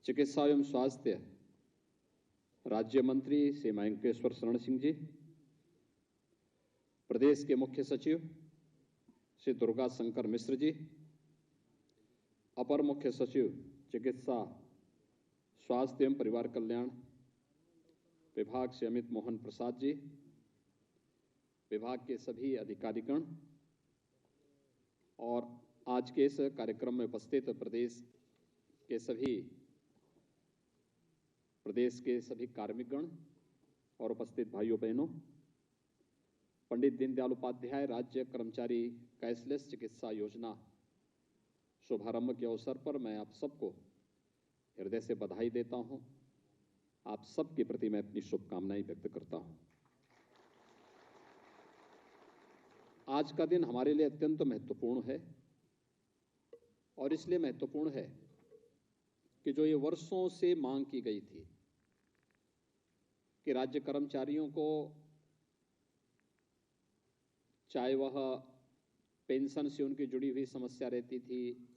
चिकित्सा एवं स्वास्थ्य राज्य मंत्री श्री मयंकेश्वर शरण सिंह जी, प्रदेश के मुख्य सचिव श्री दुर्गा शंकर मिश्र जी, अपर मुख्य सचिव चिकित्सा स्वास्थ्य एवं परिवार कल्याण विभाग से अमित मोहन प्रसाद जी, विभाग के सभी अधिकारीगण और आज के इस कार्यक्रम में उपस्थित प्रदेश के सभी कार्मिकगण और उपस्थित भाइयों बहनों, पंडित दीनदयाल उपाध्याय राज्य कर्मचारी कैशलेस चिकित्सा योजना शुभारंभ के अवसर पर मैं आप सबको हृदय से बधाई देता हूं। आप सबके प्रति मैं अपनी शुभकामनाएं व्यक्त करता हूं। आज का दिन हमारे लिए अत्यंत महत्वपूर्ण है और इसलिए महत्वपूर्ण है कि जो ये वर्षों से मांग की गई थी कि राज्य कर्मचारियों को, चाहे वह पेंशन से उनकी जुड़ी हुई समस्या रहती थी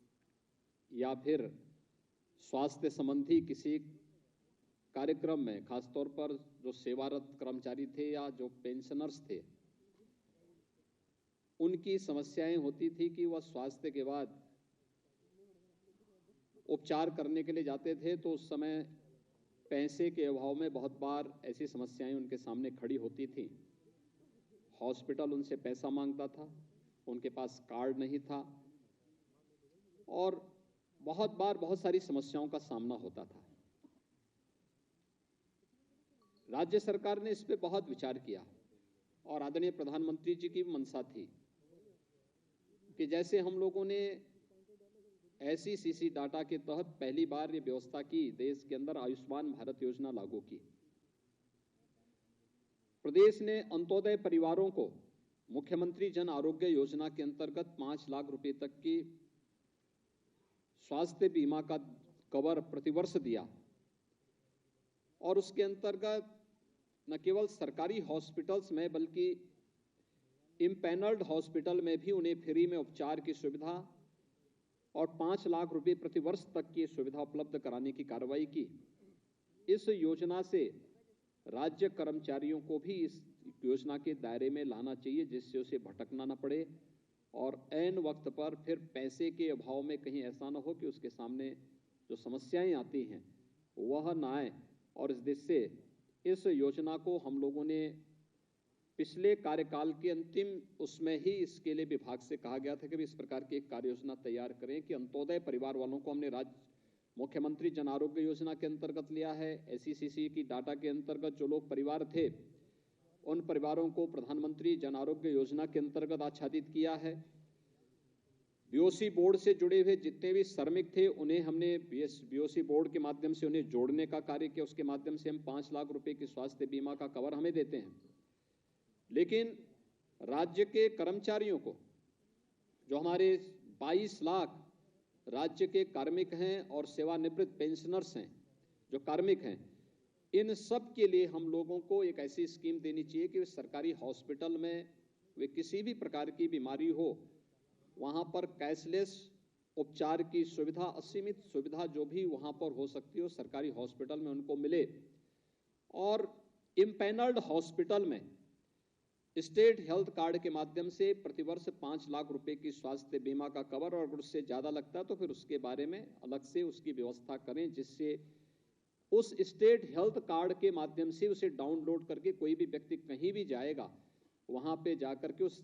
या फिर स्वास्थ्य संबंधी किसी कार्यक्रम में, खासतौर पर जो सेवारत कर्मचारी थे या जो पेंशनर्स थे, उनकी समस्याएं होती थी कि वह स्वास्थ्य के बाद उपचार करने के लिए जाते थे तो उस समय पैसे के अभाव में बहुत बार ऐसी समस्याएं उनके सामने खड़ी होती थी। हॉस्पिटल उनसे पैसा मांगता था, उनके पास कार्ड नहीं था और बहुत बार बहुत सारी समस्याओं का सामना होता था। राज्य सरकार ने इस पे बहुत विचार किया और आदरणीय प्रधानमंत्री जी की मंशा थी कि जैसे हम लोगों ने SECC डाटा के तहत पहली बार ये व्यवस्था की, देश के अंदर आयुष्मान भारत योजना लागू की। प्रदेश ने अंत्योदय परिवारों को मुख्यमंत्री जन आरोग्य योजना के अंतर्गत 5 लाख रुपए तक की स्वास्थ्य बीमा का कवर प्रतिवर्ष दिया और उसके अंतर्गत न केवल सरकारी हॉस्पिटल्स में बल्कि इम्पैनल्ड हॉस्पिटल में भी उन्हें फ्री में उपचार की सुविधा और 5 लाख रुपए प्रतिवर्ष तक की सुविधा उपलब्ध कराने की कार्रवाई की। इस योजना से राज्य कर्मचारियों को भी इस योजना के दायरे में लाना चाहिए जिससे उसे भटकना न पड़े और ऐन वक्त पर फिर पैसे के अभाव में कहीं ऐसा न हो कि उसके सामने जो समस्याएं आती हैं वह न आए। और इस देश से इस योजना को हम लोगों ने पिछले कार्यकाल के अंतिम उसमें ही इसके लिए विभाग से कहा गया था कि इस प्रकार की एक कार्य योजना तैयार करें कि अंत्योदय परिवार वालों को हमने राज्य मुख्यमंत्री जन आरोग्य योजना के अंतर्गत लिया है। SECC की डाटा के अंतर्गत जो लोग परिवार थे उन परिवारों को प्रधानमंत्री जन आरोग्य योजना के अंतर्गत आच्छादित किया है। BOC बोर्ड से जुड़े हुए जितने भी श्रमिक थे उन्हें हमने BOC बोर्ड के माध्यम से उन्हें जोड़ने का कार्य किया। उसके माध्यम से हम 5 लाख रुपए की स्वास्थ्य बीमा का कवर हमें देते हैं। लेकिन राज्य के कर्मचारियों को, जो हमारे 22 लाख राज्य के कार्मिक हैं और सेवानिवृत्त पेंशनर्स हैं जो कार्मिक हैं, इन सब के लिए हम लोगों को एक ऐसी स्कीम देनी चाहिए कि सरकारी हॉस्पिटल में वे किसी भी प्रकार की बीमारी हो वहां पर कैशलेस उपचार की सुविधा, असीमित सुविधा जो भी वहां पर हो सकती हो सरकारी हॉस्पिटल में उनको मिले। और इम्पैनल्ड हॉस्पिटल में स्टेट हेल्थ कार्ड के माध्यम से प्रतिवर्ष 5 लाख रुपए की स्वास्थ्य बीमा का कवर, और अगर उससे ज्यादा लगता है तो फिर उसके बारे में अलग से उसकी व्यवस्था करें जिससे उस स्टेट हेल्थ कार्ड के माध्यम से उसे डाउनलोड करके कोई भी व्यक्ति कहीं भी जाएगा वहां पे जाकर के उस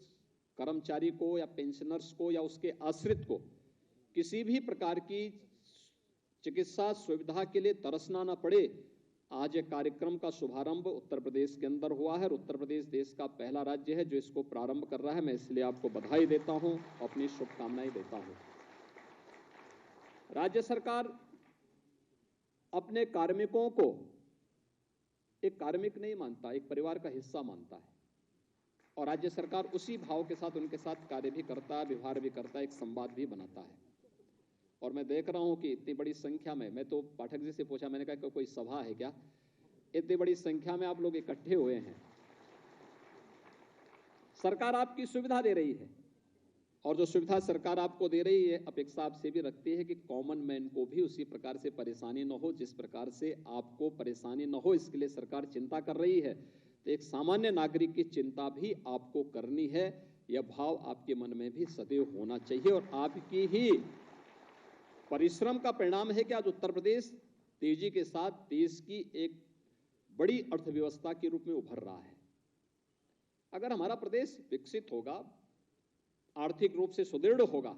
कर्मचारी को या पेंशनर्स को या उसके आश्रित को किसी भी प्रकार की चिकित्सा सुविधा के लिए तरसना न पड़े। आज एक कार्यक्रम का शुभारंभ उत्तर प्रदेश के अंदर हुआ है और उत्तर प्रदेश देश का पहला राज्य है जो इसको प्रारंभ कर रहा है। मैं इसलिए आपको बधाई देता हूं, अपनी शुभकामनाएं देता हूं। राज्य सरकार अपने कार्मिकों को एक कार्मिक नहीं मानता, एक परिवार का हिस्सा मानता है और राज्य सरकार उसी भाव के साथ उनके साथ कार्य भी करता है, व्यवहार भी करता है, एक संवाद भी बनाता है। और मैं देख रहा हूं कि इतनी बड़ी संख्या में, मैं तो पाठक जी से पूछा, मैंने कहा कि कोई सभा है क्या, इतनी बड़ी संख्या में आप लोग इकट्ठे हुए हैं। सरकार आपकी सुविधा दे रही है और जो सुविधा सरकार आपको दे रही है, अपेक्षा आपसे भी रखती है कि कॉमन मैन को भी उसी प्रकार से परेशानी न हो जिस प्रकार से आपको परेशानी न हो, इसके लिए सरकार चिंता कर रही है। तो एक सामान्य नागरिक की चिंता भी आपको करनी है, यह भाव आपके मन में भी सदैव होना चाहिए। और आपकी ही परिश्रम का परिणाम है कि आज उत्तर प्रदेश तेजी के साथ देश की एक बड़ी अर्थव्यवस्था के रूप में उभर रहा है। अगर हमारा प्रदेश विकसित होगा, आर्थिक रूप से सुदृढ़ होगा,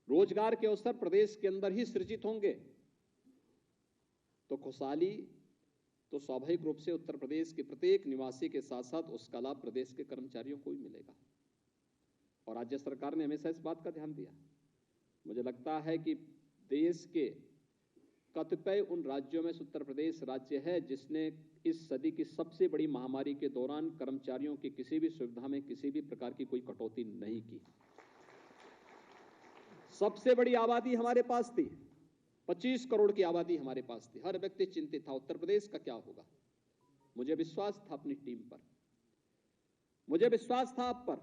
रोजगार के अवसर प्रदेश के अंदर ही सृजित होंगे, तो खुशहाली तो स्वाभाविक रूप से उत्तर प्रदेश के प्रत्येक निवासी के साथ साथ उसका लाभ प्रदेश के कर्मचारियों को भी मिलेगा। और राज्य सरकार ने हमेशा इस बात का ध्यान दिया। मुझे लगता है कि देश के कतिपय उन राज्यों में उत्तर प्रदेश राज्य है जिसने इस सदी की सबसे बड़ी महामारी के दौरान कर्मचारियों की किसी भी सुविधा में किसी भी प्रकार की कोई कटौती नहीं की। सबसे बड़ी आबादी हमारे पास थी, 25 करोड़ की आबादी हमारे पास थी। हर व्यक्ति चिंतित था उत्तर प्रदेश का क्या होगा। मुझे विश्वास था अपनी टीम पर, मुझे विश्वास था आप पर,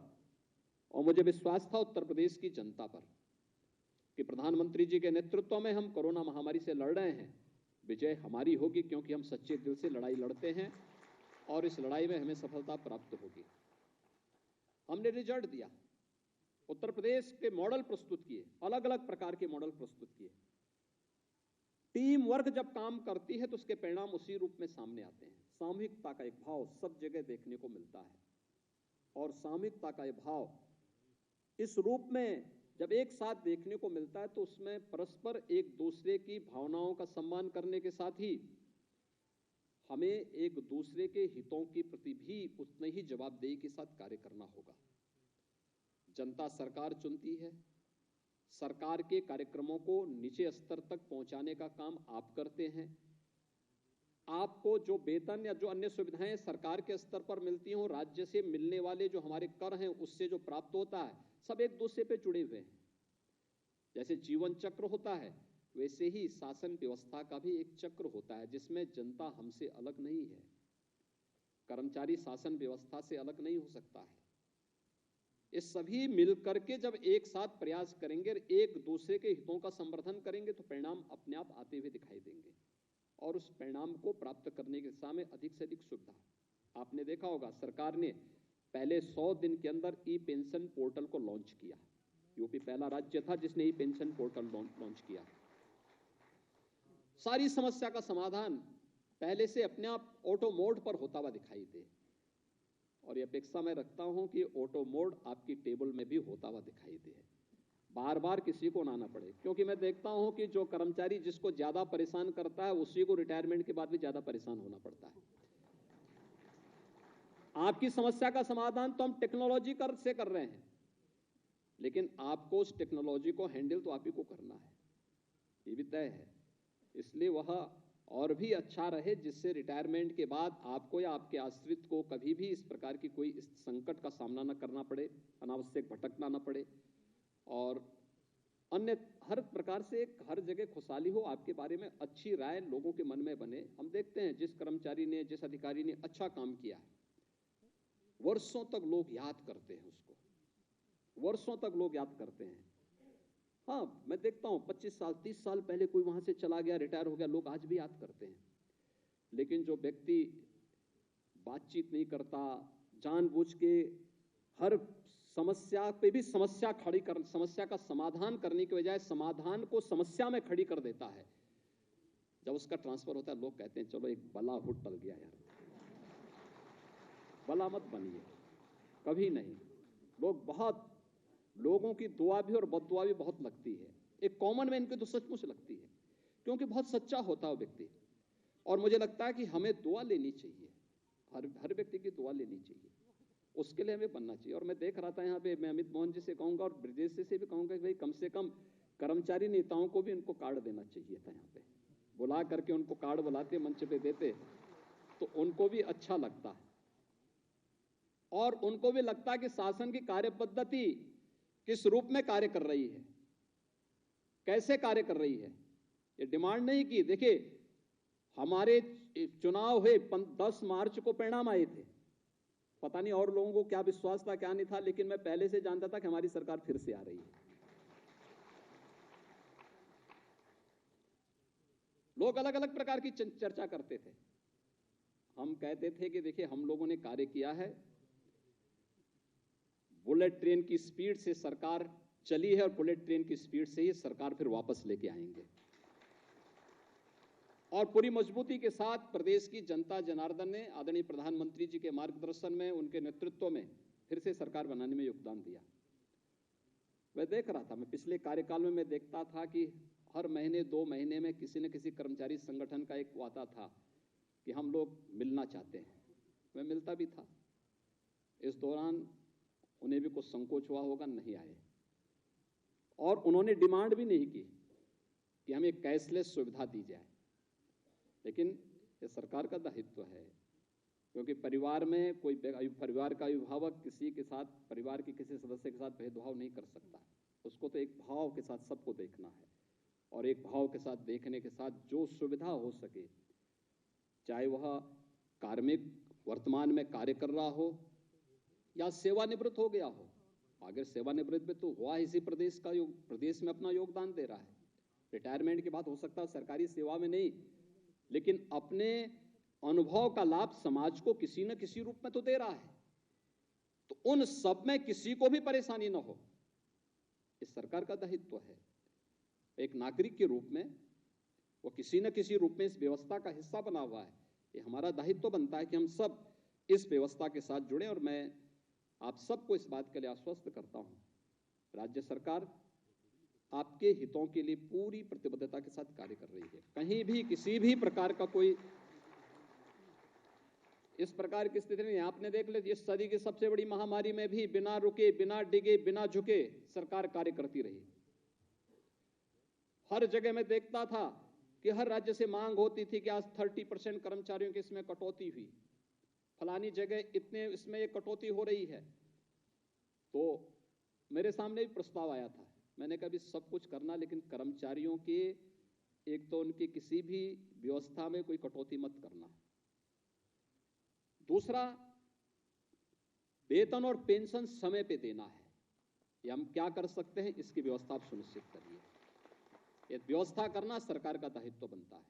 और मुझे विश्वास था उत्तर प्रदेश की जनता पर कि प्रधानमंत्री जी के नेतृत्व में हम कोरोना महामारी से लड़ रहे हैं। विजय हमारी होगी, क्योंकि हम सच्चे दिल से लड़ाई लड़ते हैं और इस लड़ाई में हमें सफलता प्राप्त होगी। हमने रिजल्ट दिया, उत्तर प्रदेश के मॉडल प्रस्तुत किए, अलग अलग प्रकार के मॉडल प्रस्तुत किए। टीम वर्क जब काम करती है तो उसके परिणाम उसी रूप में सामने आते हैं। सामूहिकता का एक भाव सब जगह देखने को मिलता है, और सामूहिकता का एक भाव इस रूप में जब एक साथ देखने को मिलता है तो उसमें परस्पर एक दूसरे की भावनाओं का सम्मान करने के साथ ही हमें एक दूसरे के हितों के प्रति भी उतने ही जवाबदेही के साथ कार्य करना होगा। जनता सरकार चुनती है, सरकार के कार्यक्रमों को नीचे स्तर तक पहुंचाने का काम आप करते हैं। आपको जो वेतन या जो अन्य सुविधाएं सरकार के स्तर पर मिलती हों, राज्य से मिलने वाले जो हमारे कर हैं उससे जो प्राप्त होता है, सब एक दूसरे पे जुड़े हुए हैं। जैसे जीवन चक्र होता है, वैसे ही शासन व्यवस्था का भी एक चक्र होता है जिसमें जनता हमसे अलग नहीं है। कर्मचारी शासन व्यवस्था से अलग नहीं हो सकता है। ये सभी मिलकर के जब एक साथ प्रयास करेंगे, एक दूसरे के हितों का संवर्धन करेंगे, तो परिणाम अपने आप आते हुए दिखाई देंगे। और उस परिणाम को प्राप्त करने की दिशा में अधिक से अधिक सुविधा। आपने देखा होगा सरकार ने पहले 100 दिन के अंदर ई पेंशन पोर्टल को लॉन्च किया। यूपी पहला राज्य था जिसने ई पेंशन पोर्टल लॉन्च किया। सारी समस्या का समाधान पहले से अपने आप ऑटो मोड पर होता हुआ दिखाई दे, और ये अपेक्षा मैं रखता हूं कि ऑटो मोड आपकी टेबल में भी होता हुआ दिखाई दे, बार बार किसी को ना आना पड़े। क्योंकि मैं देखता हूं कि जो कर्मचारी जिसको ज्यादा परेशान करता है उसी को रिटायरमेंट के बाद भी ज्यादा परेशान होना पड़ता है। आपकी समस्या का समाधान तो हम टेक्नोलॉजी से कर रहे हैं, लेकिन आपको उस टेक्नोलॉजी को हैंडल तो आप ही को करना है, ये भी तय है। इसलिए वह और भी अच्छा रहे जिससे रिटायरमेंट के बाद आपको या आपके आश्रित को कभी भी इस प्रकार की कोई इस संकट का सामना न करना पड़े, अनावश्यक भटकना न पड़े, और अन्य हर प्रकार से हर जगह खुशहाली हो, आपके बारे में अच्छी राय लोगों के मन में बने। हम देखते हैं जिस कर्मचारी ने, जिस अधिकारी ने अच्छा काम किया है, वर्षों तक लोग याद करते हैं उसको, वर्षों तक लोग याद करते हैं। हाँ, मैं देखता हूं 25 साल 30 साल पहले कोई वहां से चला गया, रिटायर हो गया, लोग आज भी याद करते हैं। लेकिन जो व्यक्ति बातचीत नहीं करता, जानबूझ के हर समस्या पे भी समस्या का समाधान करने के बजाय समाधान को समस्या में खड़ी कर देता है, जब उसका ट्रांसफर होता है लोग कहते हैं चलो एक बला हो टल गया यार। बला मत बनिए, कभी नहीं। लोगों की दुआ भी और बद्दुआ भी बहुत लगती है। एक कॉमन मैन की तो सचमुच लगती है, क्योंकि बहुत सच्चा होता है व्यक्ति। और मुझे लगता है कि हमें दुआ लेनी चाहिए, हर व्यक्ति की दुआ लेनी चाहिए, उसके लिए हमें बनना चाहिए। और मैं देख रहा था यहाँ पे, मैं अमित मोहन जी से कहूंगा और ब्रजेश से भी कहूंगा कि भाई कम से कम कर्मचारी नेताओं को भी उनको कार्ड देना चाहिए था। यहाँ पे बुला करके उनको कार्ड बुलाते, मंच पे देते, तो उनको भी अच्छा लगता है और उनको भी लगता है कि शासन की कार्य पद्धति किस रूप में कार्य कर रही है, कैसे कार्य कर रही है। ये डिमांड नहीं की। देखिए, हमारे चुनाव हुए 10 मार्च को परिणाम आए थे, पता नहीं और लोगों को क्या विश्वास था क्या नहीं था, लेकिन मैं पहले से जानता था कि हमारी सरकार फिर से आ रही है। लोग अलग अलग प्रकार की चर्चा करते थे। हम कहते थे कि देखिए, हम लोगों ने कार्य किया है, बुलेट ट्रेन की स्पीड से सरकार चली है और बुलेट ट्रेन की स्पीड से ही सरकार फिर वापस लेके आएंगे। और पूरी मजबूती के साथ प्रदेश की जनता जनार्दन ने आदरणीय प्रधानमंत्री जी के मार्गदर्शन में, उनके नेतृत्व में फिर से सरकार बनाने में योगदान दिया। मैं देख रहा था, मैं पिछले कार्यकाल में मैं देखता था कि हर महीने 2 महीने में किसी न किसी कर्मचारी संगठन का एक वादा था कि हम लोग मिलना चाहते हैं। मैं मिलता भी था। इस दौरान उन्हें भी कुछ संकोच हुआ होगा, नहीं आए। और उन्होंने डिमांड भी नहीं की कि हमें कैशलेस सुविधा दी जाए, लेकिन ये सरकार का दायित्व है, क्योंकि परिवार में कोई परिवार का अभिभावक किसी के साथ, परिवार के किसी सदस्य के साथ भेदभाव नहीं कर सकता। उसको तो एक भाव के साथ सबको देखना है, और एक भाव के साथ देखने के साथ जो सुविधा हो सके, चाहे वह कार्मिक वर्तमान में कार्य कर रहा हो या सेवानिवृत्त हो गया हो। अगर सेवानिवृत्त में तो हुआ इसी प्रदेश में अपना योगदान दे रहा है। रिटायरमेंट के बाद हो सकता है सरकारी सेवा में नहीं, लेकिन अपने अनुभव का लाभ समाज को किसी न किसी रूप में तो दे रहा है। तो उन सब में किसी को भी परेशानी न हो, इस सरकार का दायित्व है। एक नागरिक के रूप में वो किसी न किसी रूप में इस व्यवस्था का हिस्सा बना हुआ है। ये हमारा दायित्व बनता है कि हम सब इस व्यवस्था के साथ जुड़े, और मैं आप सबको इस बात के लिए आश्वस्त करता हूं, राज्य सरकार आपके हितों के लिए पूरी प्रतिबद्धता के साथ कार्य कर रही है। कहीं भी किसी भी प्रकार का कोई इस प्रकार की स्थिति नहीं। आपने देख लिया, इस सदी की सबसे बड़ी महामारी में भी बिना रुके, बिना डिगे, बिना झुके सरकार कार्य करती रही। हर जगह मैं देखता था कि हर राज्य से मांग होती थी कि आज 30% कर्मचारियों की इसमें कटौती हुई, फलानी जगह इतने इसमें ये कटौती हो रही है। तो मेरे सामने भी प्रस्ताव आया था। मैंने कहा भी सब कुछ करना, लेकिन कर्मचारियों के एक तो उनकी किसी भी व्यवस्था में कोई कटौती मत करना। दूसरा, वेतन और पेंशन समय पे देना है। ये हम क्या कर सकते हैं, इसकी व्यवस्था आप सुनिश्चित करिए। ये व्यवस्था करना सरकार का दायित्व बनता है।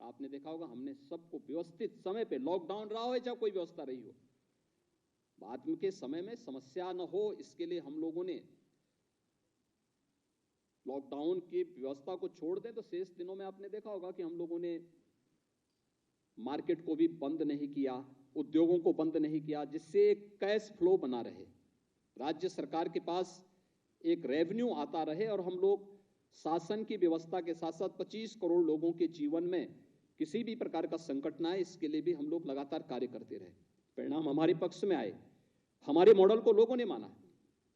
आपने देखा होगा, हमने सबको व्यवस्थित समय पे, लॉकडाउन रहा हो या कोई व्यवस्था रही हो, बाद के समय में समस्या न हो, इसके लिए हम लोगों ने लॉकडाउन की व्यवस्था को छोड़ दें तो शेष दिनों में आपने देखा होगा कि हम लोगों ने मार्केट को भी बंद नहीं किया, उद्योगों को बंद नहीं किया, जिससे एक कैश फ्लो बना रहे, राज्य सरकार के पास एक रेवेन्यू आता रहे, और हम लोग शासन की व्यवस्था के साथ साथ 25 करोड़ लोगों के जीवन में किसी भी प्रकार का संकट ना आए, इसके लिए भी हम लोग लगातार कार्य करते रहे। परिणाम हमारे पक्ष में आए। हमारे मॉडल को लोगों ने माना,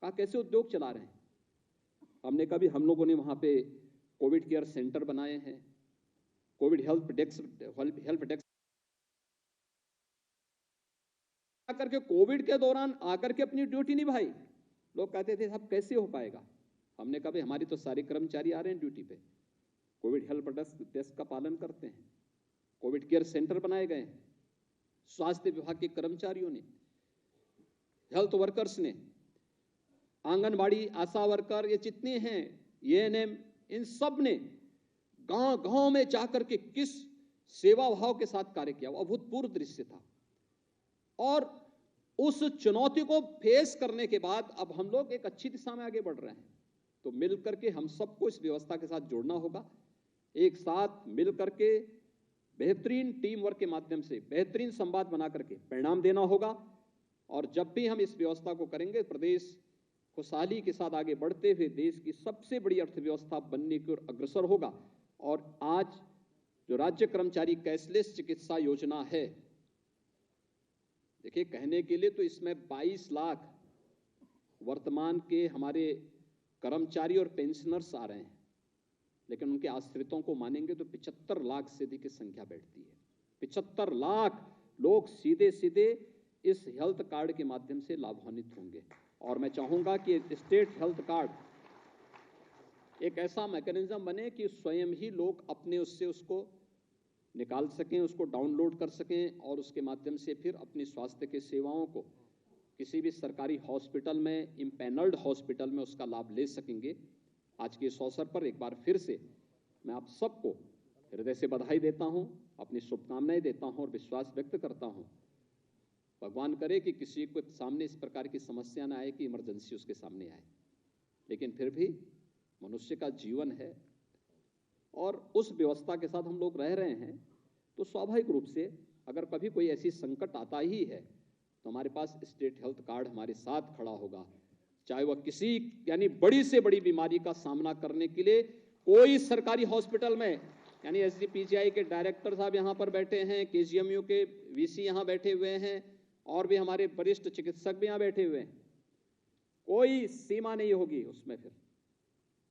कहा कैसे उद्योग चला रहे हैं। हमने कहा भी हम लोगों ने वहां पे कोविड केयर सेंटर बनाए हैं, कोविड हेल्प डेस्क आकर के कोविड के दौरान आकर के अपनी ड्यूटी निभाई। लोग कहते थे अब कैसे हो पाएगा। हमने कहा भाई हमारी तो सारे कर्मचारी आ रहे हैं ड्यूटी पे, कोविड हेल्प डेस्क का पालन करते हैं, कोविड केयर सेंटर बनाए गए हैं, स्वास्थ्य विभाग के कर्मचारियों ने, हेल्थ वर्कर्स ने, आंगनबाड़ी आशा वर्कर, ये जितने हैं एएनएम, इन सब ने गांव गांव में जाकर के किस सेवा भाव के साथ कार्य किया, अभूतपूर्व दृश्य था। और उस चुनौती को फेस करने के बाद अब हम लोग एक अच्छी दिशा में आगे बढ़ रहे हैं। तो मिलकर के हम सबको इस व्यवस्था के साथ जुड़ना होगा, एक साथ मिलकर के बेहतरीन टीम वर्क के माध्यम से बेहतरीन संवाद बना करके परिणाम देना होगा। और जब भी हम इस व्यवस्था को करेंगे, प्रदेश खुशहाली के साथ आगे बढ़ते हुए देश की सबसे बड़ी अर्थव्यवस्था बनने की ओर अग्रसर होगा। और आज जो राज्य कर्मचारी कैशलेस चिकित्सा योजना है, देखिए कहने के लिए तो इसमें 22 लाख वर्तमान के हमारे कर्मचारी और पेंशनर्स आ रहे हैं, लेकिन उनके आश्रितों को मानेंगे तो 75 लाख से अधिक की संख्या बैठती है। 75 लाख लोग सीधे सीधे इस हेल्थ कार्ड के माध्यम से लाभान्वित होंगे। और मैं चाहूंगा कि स्टेट हेल्थ कार्ड एक ऐसा मैकेनिज्म बने कि स्वयं ही लोग अपने उससे उसको निकाल सकें, उसको डाउनलोड कर सकें, और उसके माध्यम से फिर अपनी स्वास्थ्य के सेवाओं को किसी भी सरकारी हॉस्पिटल में, इम्पैनल्ड हॉस्पिटल में उसका लाभ ले सकेंगे। आज के इस अवसर पर एक बार फिर से मैं आप सबको हृदय से बधाई देता हूं, अपनी शुभकामनाएं देता हूं और विश्वास व्यक्त करता हूं। भगवान करे कि किसी के सामने इस प्रकार की समस्या ना आए कि इमरजेंसी उसके सामने आए, लेकिन फिर भी मनुष्य का जीवन है और उस व्यवस्था के साथ हम लोग रह रहे हैं, तो स्वाभाविक रूप से अगर कभी कोई ऐसी संकट आता ही है तो हमारे पास स्टेट हेल्थ कार्ड हमारे साथ खड़ा होगा, चाहे वह किसी यानी बड़ी से बड़ी बीमारी का सामना करने के लिए कोई सरकारी हॉस्पिटल में, यानी एसजीपीजीआई के डायरेक्टर साहब यहाँ पर बैठे हैं, केजीएमयू के वीसी यहाँ बैठे हुए हैं और भी हमारे वरिष्ठ चिकित्सक भी यहाँ बैठे हुए हैं, कोई सीमा नहीं होगी उसमें, फिर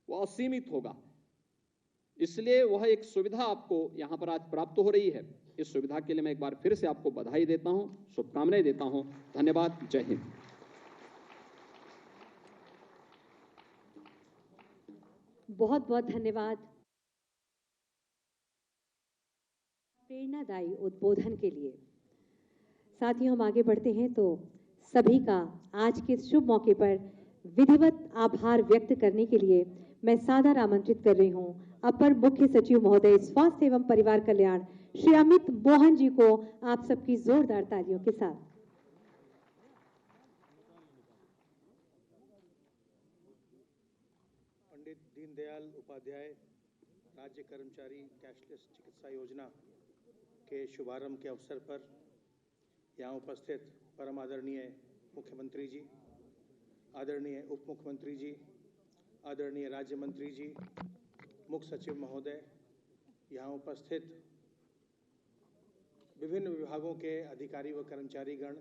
वो असीमित होगा। इसलिए वह एक सुविधा आपको यहां पर आज प्राप्त हो रही है। इस सुविधा के लिए मैं एक बार फिर से आपको बधाई देता हूं, शुभकामनाएं देता हूं। धन्यवाद। जय हिंद। बहुत बहुत धन्यवाद प्रेरणादायी उद्बोधन के लिए। साथ ही हम आगे बढ़ते हैं तो सभी का आज के शुभ मौके पर विधिवत आभार व्यक्त करने के लिए मैं सादर आमंत्रित कर रही हूं अपर मुख्य सचिव महोदय स्वास्थ्य एवं परिवार कल्याण श्री अमित मोहन जी को आप सबकी जोरदार तालियों के साथ। पंडित दीनदयाल उपाध्याय राज्य कर्मचारी कैशलेस चिकित्सा योजना के शुभारंभ के अवसर पर यहाँ उपस्थित परम आदरणीय मुख्यमंत्री जी, आदरणीय उप मुख्यमंत्री जी, आदरणीय राज्य मंत्री जी, मुख्य सचिव महोदय, यहाँ उपस्थित विभिन्न विभागों के अधिकारी व कर्मचारीगण,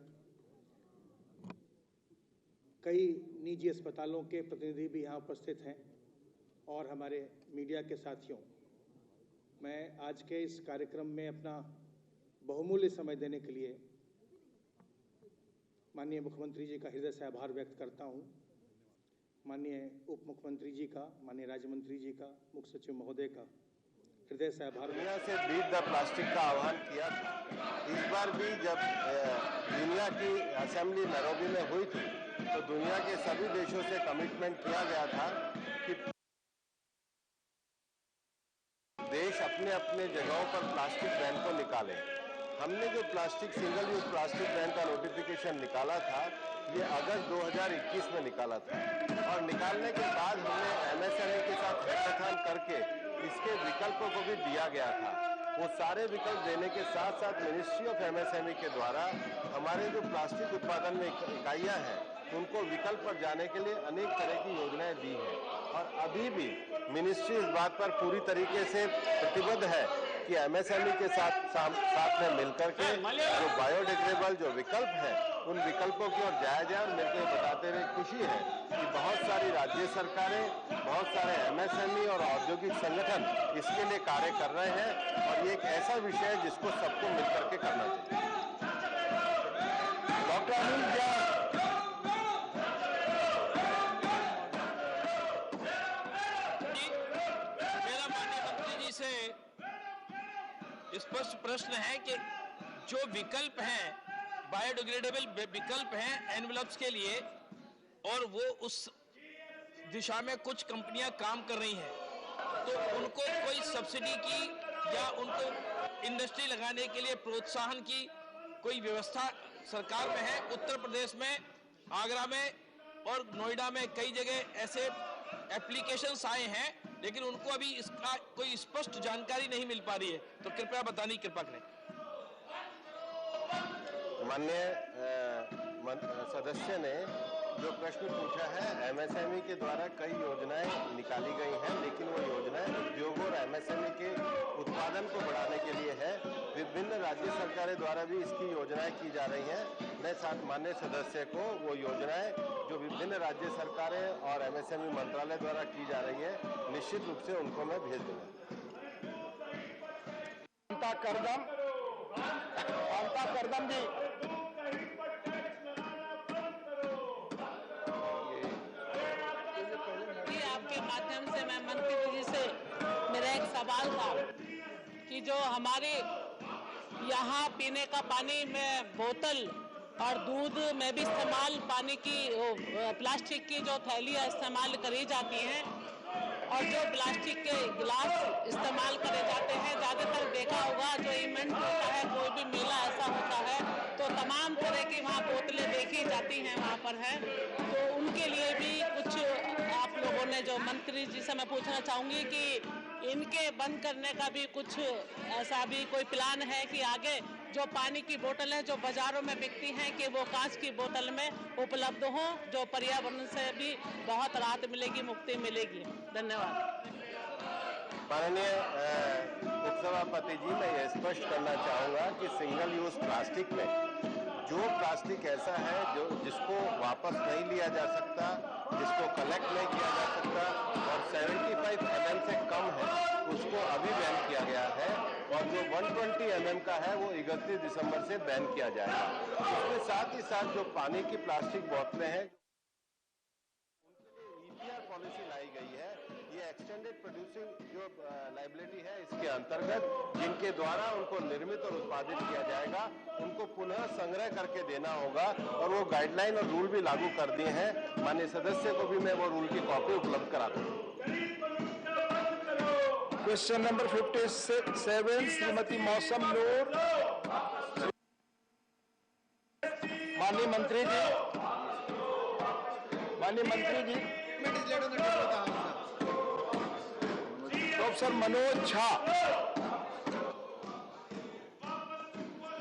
कई निजी अस्पतालों के प्रतिनिधि भी यहाँ उपस्थित हैं और हमारे मीडिया के साथियों, मैं आज के इस कार्यक्रम में अपना बहुमूल्य समय देने के लिए माननीय मुख्यमंत्री जी का हृदय से आभार व्यक्त करता हूँ। माननीय उप मुख्यमंत्री जी का, माननीय राज्य मंत्री जी का, मुख्य सचिव महोदय का हृदय से आभार। दुनिया से बीट द प्लास्टिक का आह्वान किया था। इस बार भी जब दुनिया की असेंबली नैरोबी में हुई थी तो दुनिया के सभी देशों से कमिटमेंट किया गया था कि देश अपने अपने जगहों पर प्लास्टिक बैन को निकाले। हमने जो plastic single use plastic ban का नोटिफिकेशन निकाला था ये अगस्त 2021 में निकाला था और निकालने के बाद हमने एमएसएमई के साथ हैकाथन करके इसके विकल्पों को भी दिया गया था। वो सारे विकल्प देने के साथ साथ मिनिस्ट्री ऑफ एमएसएमई के द्वारा हमारे जो प्लास्टिक उत्पादन में इकाइयां हैं उनको विकल्प पर जाने के लिए अनेक तरह की योजनाएं दी हैं और अभी भी मिनिस्ट्री इस बात पर पूरी तरीके से प्रतिबद्ध है कि एमएसएमई के साथ में मिलकर के जो बायोडिग्रेडेबल जो विकल्प है उन विकल्पों की ओर जाया जाए। और मेरे को बताते हुए खुशी है कि बहुत सारी राज्य सरकारें, बहुत सारे एमएसएमई और औद्योगिक संगठन इसके लिए कार्य कर रहे हैं और ये एक ऐसा विषय है जिसको सबको मिलकर के करना चाहिए। डॉक्टर अनिल झा, मेरा माननीय मंत्री जी से स्पष्ट प्रश्न है कि जो विकल्प हैं, बायोडिग्रेडेबल विकल्प हैं एनवेलप्स के लिए और वो उस दिशा में कुछ कंपनियां काम कर रही हैं, तो उनको कोई सब्सिडी की या उनको इंडस्ट्री लगाने के लिए प्रोत्साहन की कोई व्यवस्था सरकार में है? उत्तर प्रदेश में, आगरा में और नोएडा में कई जगह ऐसे एप्लीकेशंस आए हैं लेकिन उनको अभी इसका कोई स्पष्ट जानकारी नहीं मिल पा रही है, तो कृपया बताने की कृपा करें। माननीय सदस्य ने जो प्रश्न पूछा है, एमएसएमई के द्वारा कई योजनाएं निकाली गई हैं लेकिन वो योजनाएं उद्योगों और एमएसएमई के उत्पादन को बढ़ाने के लिए है। विभिन्न राज्य सरकारें द्वारा भी इसकी योजनाएं की जा रही हैं। मैं साथ माननीय सदस्य को वो योजनाएं जो विभिन्न राज्य सरकारें और एमएसएमई मंत्रालय द्वारा की जा रही है निश्चित रूप से उनको मैं भेज दूंगा। करदम जी, आपके माध्यम से मैं मंत्री जी से मेरा एक सवाल था कि जो हमारे यहाँ पीने का पानी में बोतल और दूध में भी इस्तेमाल पानी की प्लास्टिक की जो थैलियाँ इस्तेमाल करी जाती हैं और जो प्लास्टिक के गिलास इस्तेमाल करे जाते हैं। ज़्यादातर देखा होगा जो इवेंट होता है, कोई भी मेला ऐसा होता है तो तमाम तरह की वहाँ बोतलें देखी जाती हैं वहाँ पर है, तो उनके लिए भी कुछ आप लोगों ने जो मंत्री जी से मैं पूछना चाहूँगी कि इनके बंद करने का भी कुछ ऐसा भी कोई प्लान है कि आगे जो पानी की बोतल है जो बाजारों में बिकती हैं कि वो कांच की बोतल में उपलब्ध हो, जो पर्यावरण से भी बहुत राहत मिलेगी, मुक्ति मिलेगी। धन्यवाद। माननीय उपसभापति जी, मैं ये स्पष्ट करना चाहूँगा कि सिंगल यूज प्लास्टिक में जो प्लास्टिक ऐसा है जो जिसको वापस नहीं लिया जा सकता, जिसको कलेक्ट नहीं किया जा सकता और 75 mm से कम है, उसको अभी बैन किया गया है और जो 120 mm का है वो 31 दिसंबर से बैन किया जाएगा। इसके साथ ही साथ जो पानी की प्लास्टिक बोतलें हैं उनके लिए EPR पॉलिसी लाई गई है। ये एक्सटेंडेड प्रोड्यूसिंग जो लाइबिलिटी है इसके अंतर्गत जिनके द्वारा उनको निर्मित और उत्पादित किया जाएगा उनको पुनः संग्रह करके देना होगा और वो गाइडलाइन और रूल भी लागू कर दिए हैं। माननीय सदस्य को भी मैं वो रूल की कॉपी उपलब्ध करा दूं। क्वेश्चन नंबर 57 श्रीमती मौसम नूर। माननीय मंत्री जी, प्रोफेसर मनोज झा।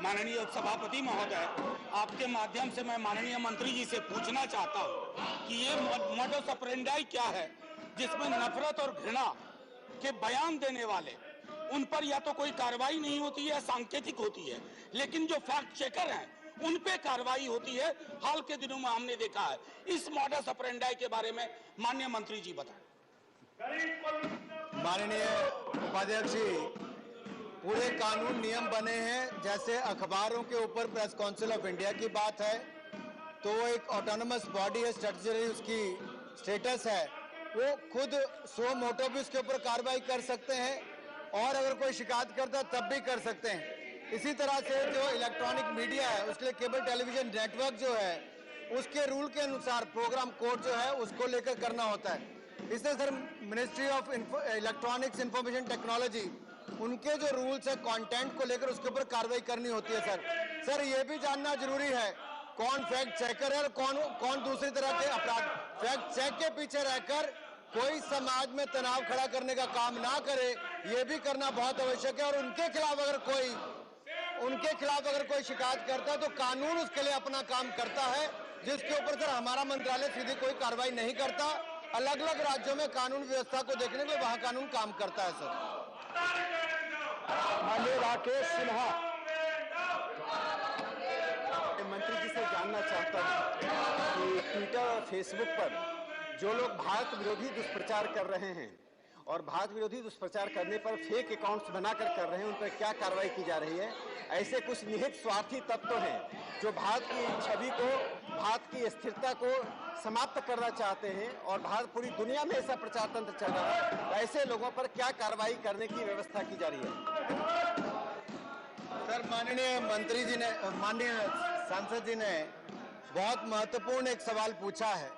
माननीय उपसभापति महोदय, आपके माध्यम से मैं माननीय मंत्री जी से पूछना चाहता हूं कि ये मोडस ऑपरेंडी क्या है जिसमें नफरत और घृणा के बयान देने वाले उन पर या तो कोई कार्रवाई नहीं होती है, सांकेतिक होती है, लेकिन जो फैक्ट चेकर हैं उन पे कार्रवाई होती है। हाल के दिनों में हमने देखा है। इस मोडस ऑपरेंडी के बारे में माननीय मंत्री जी बताएं। माननीय उपाध्यक्ष जी, पूरे कानून नियम बने हैं। जैसे अखबारों के ऊपर प्रेस काउंसिल ऑफ इंडिया की बात है तो वो एक ऑटोनमस बॉडी है, स्टैट्यूटरी उसकी स्टेटस है, वो खुद सो मोटो भी उसके ऊपर कार्रवाई कर सकते हैं और अगर कोई शिकायत करता है तब भी कर सकते हैं। इसी तरह से जो इलेक्ट्रॉनिक मीडिया है उसके लिए केबल टेलीविजन नेटवर्क जो है उसके रूल के अनुसार प्रोग्राम कोड जो है उसको लेकर करना होता है। इससे sir ministry of electronics information technology उनके जो रूल्स है कंटेंट को लेकर उसके ऊपर कार्रवाई करनी होती है। सर ये भी जानना जरूरी है कौन फैक्ट चेकर है और कौन दूसरी तरह के अपराध। फैक्ट चेक के पीछे रहकर कोई समाज में तनाव खड़ा करने का काम ना करे, ये भी करना बहुत आवश्यक है। और उनके खिलाफ अगर कोई शिकायत करता है तो कानून उसके लिए अपना काम करता है, जिसके ऊपर सर हमारा मंत्रालय सीधी कोई कार्रवाई नहीं करता। अलग अलग राज्यों में कानून व्यवस्था को देखने के लिए वहां कानून काम करता है। सर माननीय राकेश सिन्हा। मंत्री जी से जानना चाहता हूं कि ट्विटर और फेसबुक पर जो लोग भारत विरोधी दुष्प्रचार कर रहे हैं और भारत विरोधी दुष्प्रचार करने पर फेक अकाउंट्स बनाकर कर रहे हैं, उन पर क्या कार्रवाई की जा रही है? ऐसे कुछ निहित स्वार्थी तत्व हैं जो भारत की छवि को, भारत की स्थिरता को समाप्त करना चाहते हैं और भारत पूरी दुनिया में ऐसा प्रचार तंत्र चल रहा है। ऐसे लोगों पर क्या कार्रवाई करने की व्यवस्था की जा रही है? सर माननीय मंत्री जी ने, माननीय सांसद जी ने बहुत महत्वपूर्ण एक सवाल पूछा है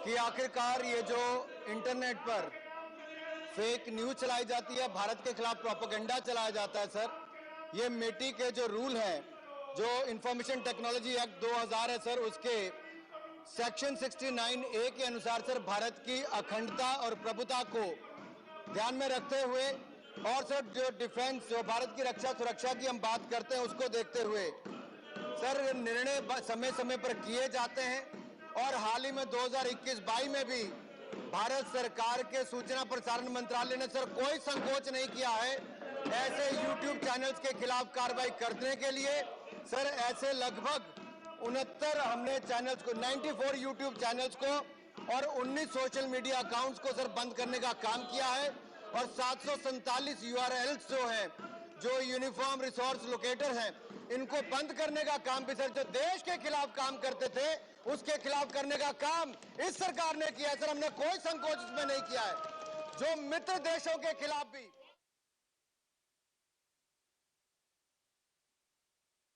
कि आखिरकार ये जो इंटरनेट पर फेक न्यूज चलाई जाती है, भारत के खिलाफ प्रोपेगेंडा चलाया जाता है, सर ये मिटी के जो रूल है, जो इंफॉर्मेशन टेक्नोलॉजी एक्ट 2000 है सर, उसके सेक्शन 69A के अनुसार सर भारत की अखंडता और प्रभुता को ध्यान में रखते हुए और सर जो डिफेंस, जो भारत की रक्षा सुरक्षा की हम बात करते हैं उसको देखते हुए सर निर्णय समय समय पर किए जाते हैं। और हाल ही में 2021-22 में भी भारत सरकार के सूचना प्रसारण मंत्रालय ने सर कोई संकोच नहीं किया है ऐसे YouTube चैनल्स के खिलाफ कार्रवाई करने के लिए। सर ऐसे लगभग 69 हमने चैनल्स को, 94 YouTube चैनल्स को और 19 सोशल मीडिया अकाउंट्स को सर बंद करने का काम किया है और 747 URLs जो हैं, जो यूनिफॉर्म रिसोर्स लोकेटर हैं, इनको बंद करने का काम भी सर जो देश के खिलाफ काम करते थे उसके खिलाफ करने का काम इस सरकार ने किया है। सर हमने कोई संकोच इसमें नहीं किया है। जो मित्र देशों के खिलाफ भी